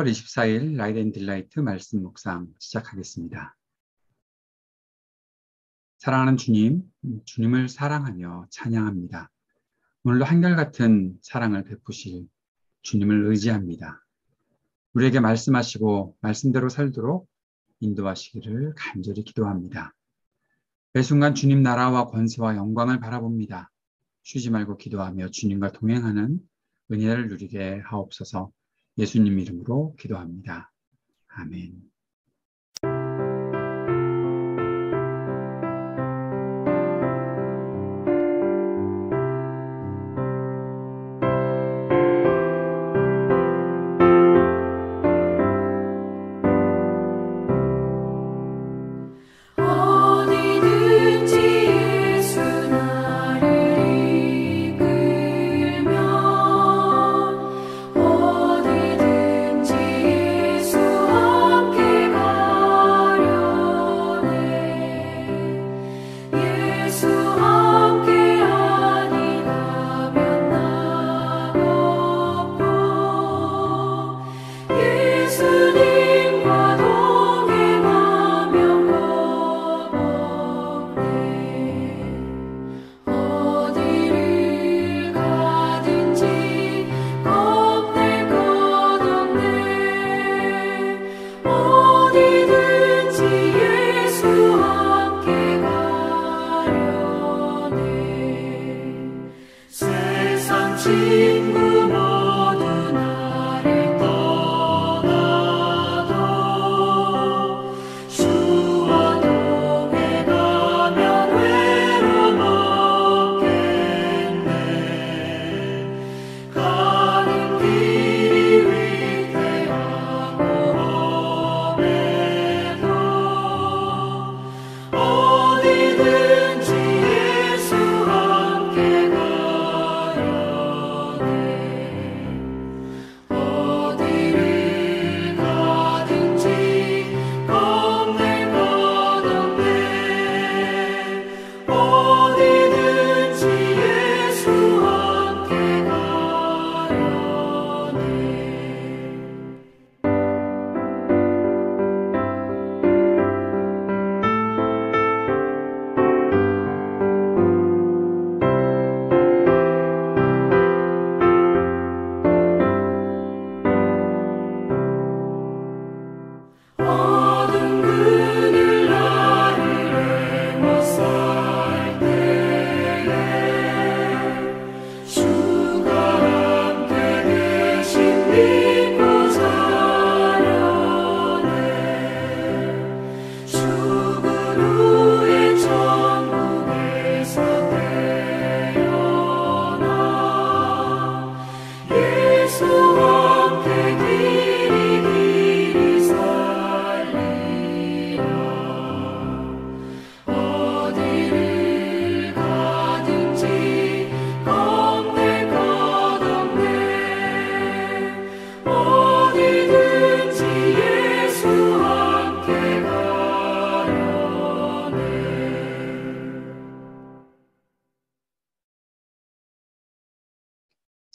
10월 24일 라이트 앤 딜라이트 말씀 묵상 시작하겠습니다. 사랑하는 주님, 주님을 사랑하며 찬양합니다. 오늘도 한결같은 사랑을 베푸실 주님을 의지합니다. 우리에게 말씀하시고 말씀대로 살도록 인도하시기를 간절히 기도합니다. 매 순간 주님 나라와 권세와 영광을 바라봅니다. 쉬지 말고 기도하며 주님과 동행하는 은혜를 누리게 하옵소서. 예수님 이름으로 기도합니다. 아멘.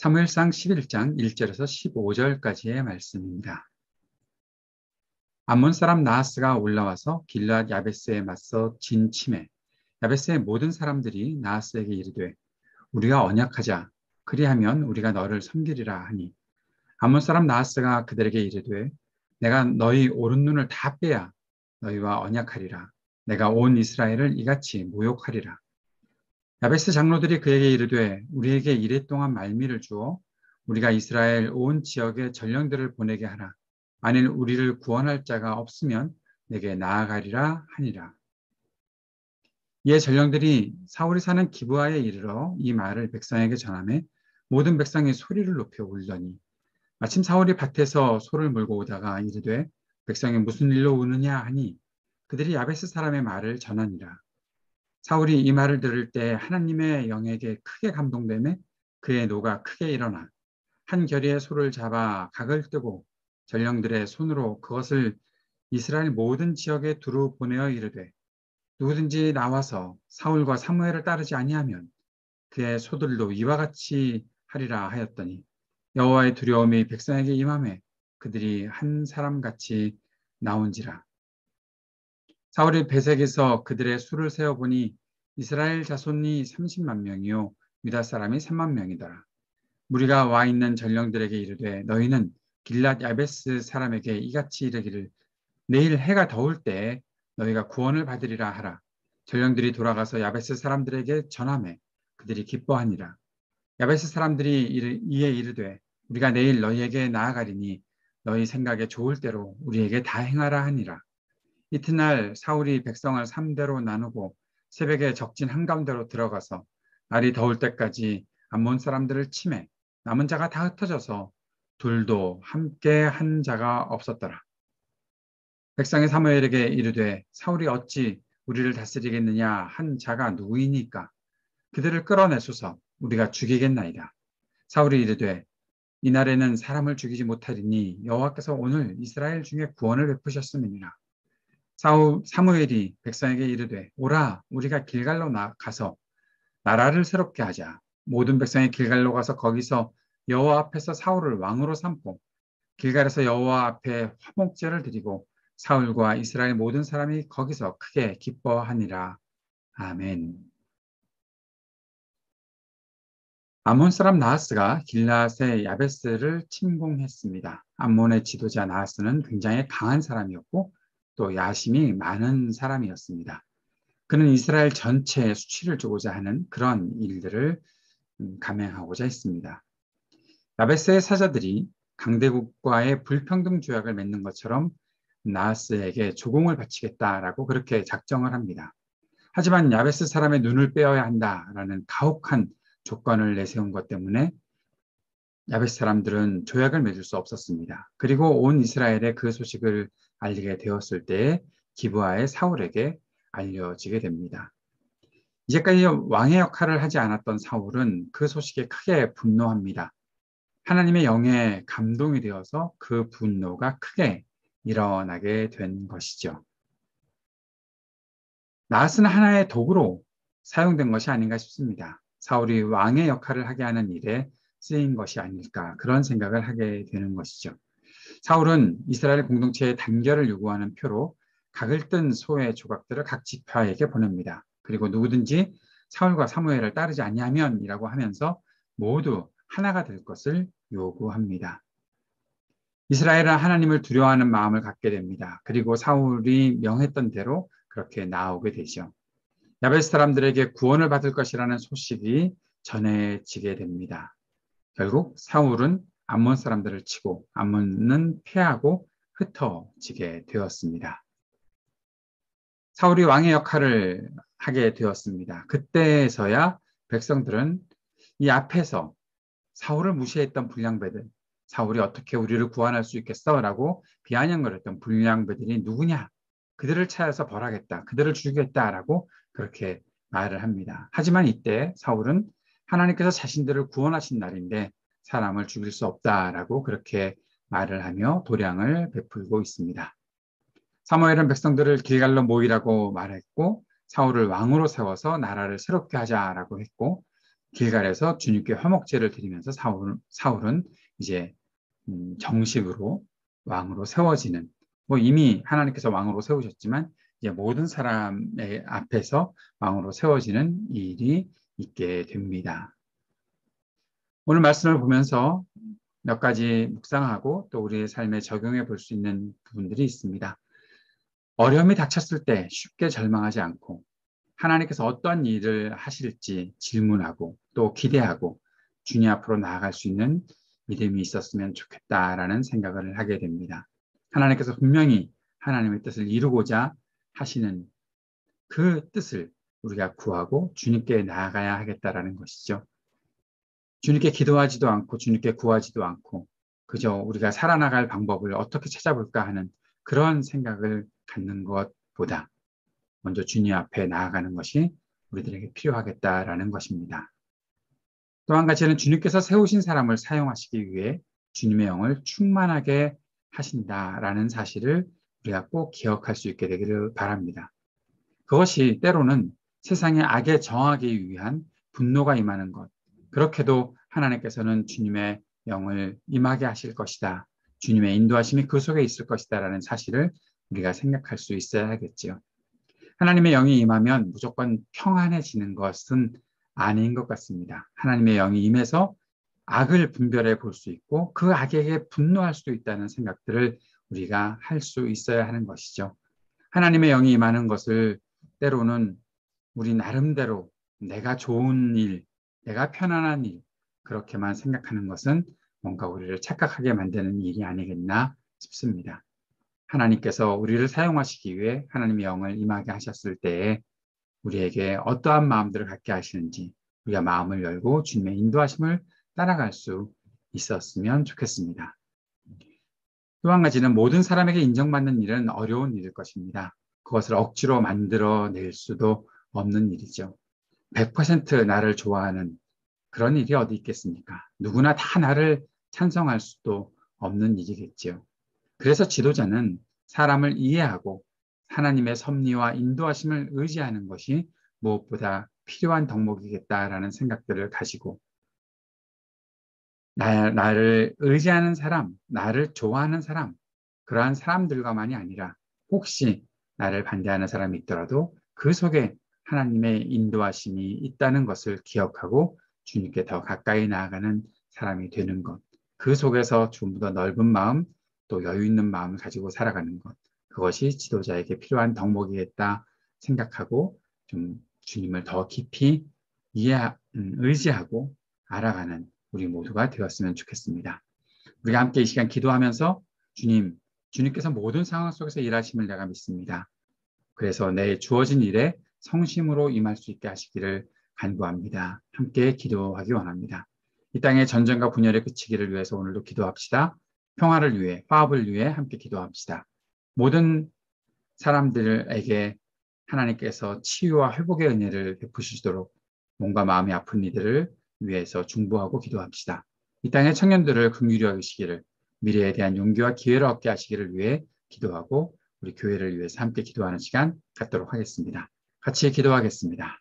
사무엘상 11장 1절에서 15절까지의 말씀입니다. 암몬 사람 나하스가 올라와서 길르앗 야베스에 맞서 진침해 야베스의 모든 사람들이 나하스에게 이르되 우리가 언약하자 그리하면 우리가 너를 섬기리라 하니 암몬 사람 나하스가 그들에게 이르되 내가 너희 오른 눈을 다 빼야 너희와 언약하리라. 내가 온 이스라엘을 이같이 모욕하리라. 야베스 장로들이 그에게 이르되 우리에게 이랫동안 말미를 주어 우리가 이스라엘 온 지역에 전령들을 보내게 하라. 만일 우리를 구원할 자가 없으면 내게 나아가리라 하니라. 이에 전령들이 사울이 사는 기브아에 이르러 이 말을 백성에게 전하매 모든 백성이 소리를 높여 울더니 마침 사울이 밭에서 소를 몰고 오다가 이르되 백성이 무슨 일로 우느냐 하니 그들이 야베스 사람의 말을 전하니라. 사울이 이 말을 들을 때 하나님의 영에게 크게 감동되매 그의 노가 크게 일어나 한 겨리의 소를 잡아 각을 뜨고 전령들의 손으로 그것을 이스라엘 모든 지역에 두루 보내어 이르되 누구든지 나와서 사울과 사무엘을 따르지 아니하면 그의 소들도 이와 같이 하리라 하였더니 여호와의 두려움이 백성에게 임하매 그들이 한 사람같이 나온지라. 사울이 베색에서 그들의 수를 세어보니 이스라엘 자손이 30만 명이요 유다 사람이 3만 명이더라. 무리가 와 있는 전령들에게 이르되 너희는 길랏 야베스 사람에게 이같이 이르기를 내일 해가 더울 때 너희가 구원을 받으리라 하라. 전령들이 돌아가서 야베스 사람들에게 전하매 그들이 기뻐하니라. 야베스 사람들이 이에 이르되 우리가 내일 너희에게 나아가리니 너희 생각에 좋을 대로 우리에게 다 행하라 하니라. 이튿날 사울이 백성을 3대로 나누고 새벽에 적진 한가운데로 들어가서 날이 더울 때까지 암몬 사람들을 치매 남은 자가 다 흩어져서 둘도 함께 한 자가 없었더라. 백성이 사무엘에게 이르되 사울이 어찌 우리를 다스리겠느냐 한 자가 누구이니까 그들을 끌어내소서 우리가 죽이겠나이다. 사울이 이르되 이날에는 사람을 죽이지 못하리니 여호와께서 오늘 이스라엘 중에 구원을 베푸셨음이니라. 사무엘이 백성에게 이르되 오라 우리가 길갈로 가서 나라를 새롭게 하자. 모든 백성이 길갈로 가서 거기서 여호와 앞에서 사울을 왕으로 삼고 길갈에서 여호와 앞에 화목제를 드리고 사울과 이스라엘 모든 사람이 거기서 크게 기뻐하니라. 아멘. 암몬 사람 나하스가 길랏의 야베스를 침공했습니다. 암몬의 지도자 나하스는 굉장히 강한 사람이었고 또 야심이 많은 사람이었습니다. 그는 이스라엘 전체에 수치를 주고자 하는 그런 일들을 감행하고자 했습니다. 야베스의 사자들이 강대국과의 불평등 조약을 맺는 것처럼 나하스에게 조공을 바치겠다라고 그렇게 작정을 합니다. 하지만 야베스 사람의 눈을 빼어야 한다라는 가혹한 조건을 내세운 것 때문에 야베스 사람들은 조약을 맺을 수 없었습니다. 그리고 온 이스라엘에 그 소식을 알리게 되었을 때에 기브아의 사울에게 알려지게 됩니다. 이제까지 왕의 역할을 하지 않았던 사울은 그 소식에 크게 분노합니다. 하나님의 영에 감동이 되어서 그 분노가 크게 일어나게 된 것이죠. 나하스는 하나의 도구로 사용된 것이 아닌가 싶습니다. 사울이 왕의 역할을 하게 하는 일에 쓰인 것이 아닐까 그런 생각을 하게 되는 것이죠. 사울은 이스라엘 공동체의 단결을 요구하는 표로 각을 뜬 소의 조각들을 각 지파에게 보냅니다. 그리고 누구든지 사울과 사무엘을 따르지 아니하면이라고 하면서 모두 하나가 될 것을 요구합니다. 이스라엘은 하나님을 두려워하는 마음을 갖게 됩니다. 그리고 사울이 명했던 대로 그렇게 나오게 되죠. 야베스 사람들에게 구원을 받을 것이라는 소식이 전해지게 됩니다. 결국 사울은 암몬 사람들을 치고 암몬은 패하고 흩어지게 되었습니다. 사울이 왕의 역할을 하게 되었습니다. 그때서야 백성들은 이 앞에서 사울을 무시했던 불량배들, 사울이 어떻게 우리를 구원할 수 있겠어? 라고 비아냥거렸던 불량배들이 누구냐? 그들을 찾아서 벌하겠다. 그들을 죽이겠다라고 그렇게 말을 합니다. 하지만 이때 사울은 하나님께서 자신들을 구원하신 날인데 사람을 죽일 수 없다라고 그렇게 말을 하며 도량을 베풀고 있습니다. 사무엘은 백성들을 길갈로 모이라고 말했고 사울을 왕으로 세워서 나라를 새롭게 하자라고 했고 길갈에서 주님께 화목제를 드리면서 사울은 이제 정식으로 왕으로 세워지는 이미 하나님께서 왕으로 세우셨지만 이제 모든 사람의 앞에서 왕으로 세워지는 일이 있게 됩니다. 오늘 말씀을 보면서 몇 가지 묵상하고 또 우리의 삶에 적용해 볼 수 있는 부분들이 있습니다. 어려움이 닥쳤을 때 쉽게 절망하지 않고 하나님께서 어떤 일을 하실지 질문하고 또 기대하고 주님 앞으로 나아갈 수 있는 믿음이 있었으면 좋겠다라는 생각을 하게 됩니다. 하나님께서 분명히 하나님의 뜻을 이루고자 하시는 그 뜻을 우리가 구하고 주님께 나아가야 하겠다라는 것이죠. 주님께 기도하지도 않고 주님께 구하지도 않고 그저 우리가 살아나갈 방법을 어떻게 찾아볼까 하는 그런 생각을 갖는 것보다 먼저 주님 앞에 나아가는 것이 우리들에게 필요하겠다라는 것입니다. 또 한 가지는 주님께서 세우신 사람을 사용하시기 위해 주님의 영을 충만하게 하신다라는 사실을 우리가 꼭 기억할 수 있게 되기를 바랍니다. 그것이 때로는 세상의 악에 정하기 위한 분노가 임하는 것, 그렇게도 하나님께서는 주님의 영을 임하게 하실 것이다 주님의 인도하심이 그 속에 있을 것이다라는 사실을 우리가 생각할 수 있어야겠지요. 하나님의 영이 임하면 무조건 평안해지는 것은 아닌 것 같습니다. 하나님의 영이 임해서 악을 분별해 볼 수 있고 그 악에게 분노할 수도 있다는 생각들을 우리가 할 수 있어야 하는 것이죠. 하나님의 영이 임하는 것을 때로는 우리 나름대로 내가 좋은 일, 내가 편안한 일, 그렇게만 생각하는 것은 뭔가 우리를 착각하게 만드는 일이 아니겠나 싶습니다. 하나님께서 우리를 사용하시기 위해 하나님의 영을 임하게 하셨을 때에 우리에게 어떠한 마음들을 갖게 하시는지 우리가 마음을 열고 주님의 인도하심을 따라갈 수 있었으면 좋겠습니다. 또 한 가지는 모든 사람에게 인정받는 일은 어려운 일일 것입니다. 그것을 억지로 만들어낼 수도 없는 일이죠. 100% 나를 좋아하는 그런 일이 어디 있겠습니까? 누구나 다 나를 찬성할 수도 없는 일이겠지요. 그래서 지도자는 사람을 이해하고 하나님의 섭리와 인도하심을 의지하는 것이 무엇보다 필요한 덕목이겠다라는 생각들을 가지고 나를 의지하는 사람, 나를 좋아하는 사람, 그러한 사람들과만이 아니라 혹시 나를 반대하는 사람이 있더라도 그 속에 하나님의 인도하심이 있다는 것을 기억하고 주님께 더 가까이 나아가는 사람이 되는 것. 그 속에서 좀 더 넓은 마음, 또 여유 있는 마음을 가지고 살아가는 것. 그것이 지도자에게 필요한 덕목이겠다 생각하고 좀 주님을 더 깊이 의지하고 알아가는 우리 모두가 되었으면 좋겠습니다. 우리가 함께 이 시간 기도하면서 주님께서 모든 상황 속에서 일하심을 내가 믿습니다. 그래서 내 주어진 일에 성심으로 임할 수 있게 하시기를 간구합니다. 함께 기도하기 원합니다. 이 땅의 전쟁과 분열의 그치기를 위해서 오늘도 기도합시다. 평화를 위해, 화합을 위해 함께 기도합시다. 모든 사람들에게 하나님께서 치유와 회복의 은혜를 베푸시도록 몸과 마음이 아픈 이들을 위해서 중보하고 기도합시다. 이 땅의 청년들을 긍휼히 여기시기를, 미래에 대한 용기와 기회를 얻게 하시기를 위해 기도하고 우리 교회를 위해서 함께 기도하는 시간 갖도록 하겠습니다. 같이 기도하겠습니다.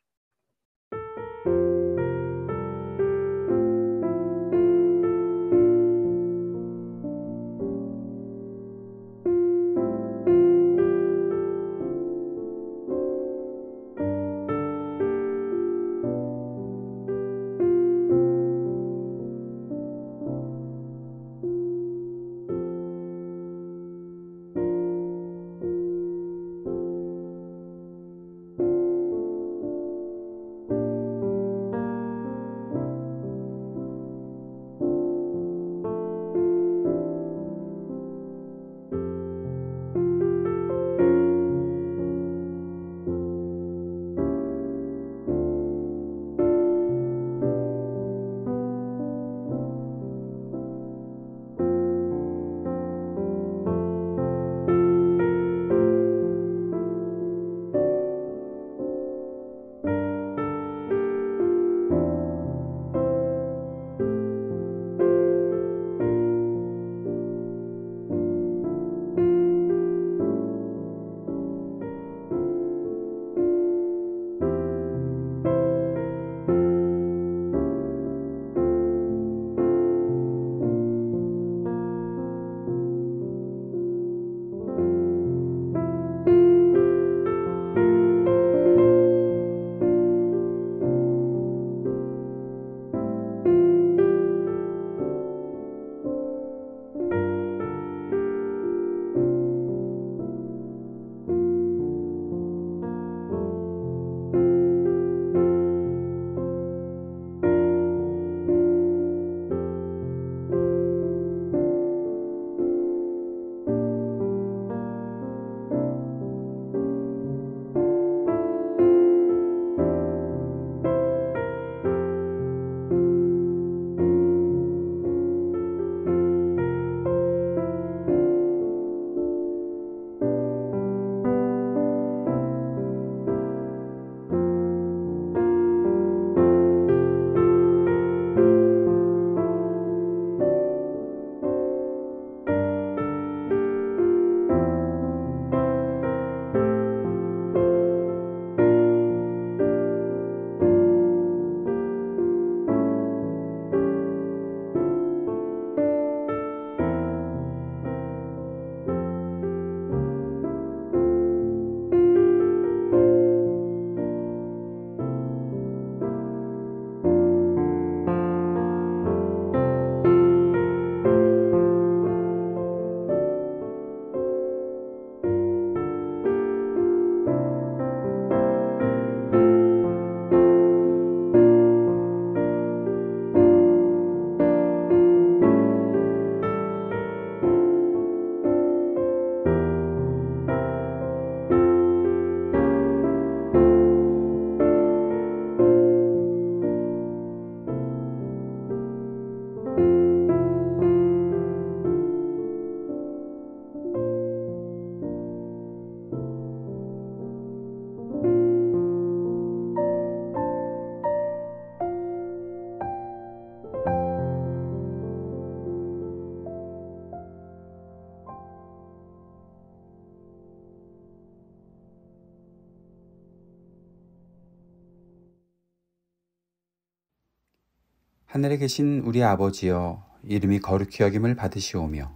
하늘에 계신 우리 아버지여, 이름이 거룩히 여김을 받으시오며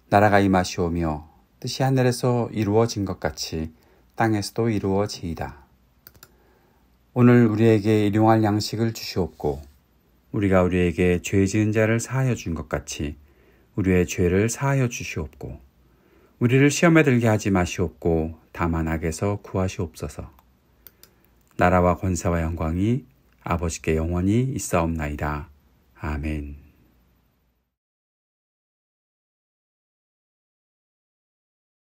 나라가 임하시오며 뜻이 하늘에서 이루어진 것 같이 땅에서도 이루어지이다. 오늘 우리에게 일용할 양식을 주시옵고 우리가 우리에게 죄 지은 자를 사하여 준 것 같이 우리의 죄를 사하여 주시옵고 우리를 시험에 들게 하지 마시옵고 다만 악에서 구하시옵소서. 나라와 권세와 영광이 아버지께 영원히 있사옵나이다. 아멘.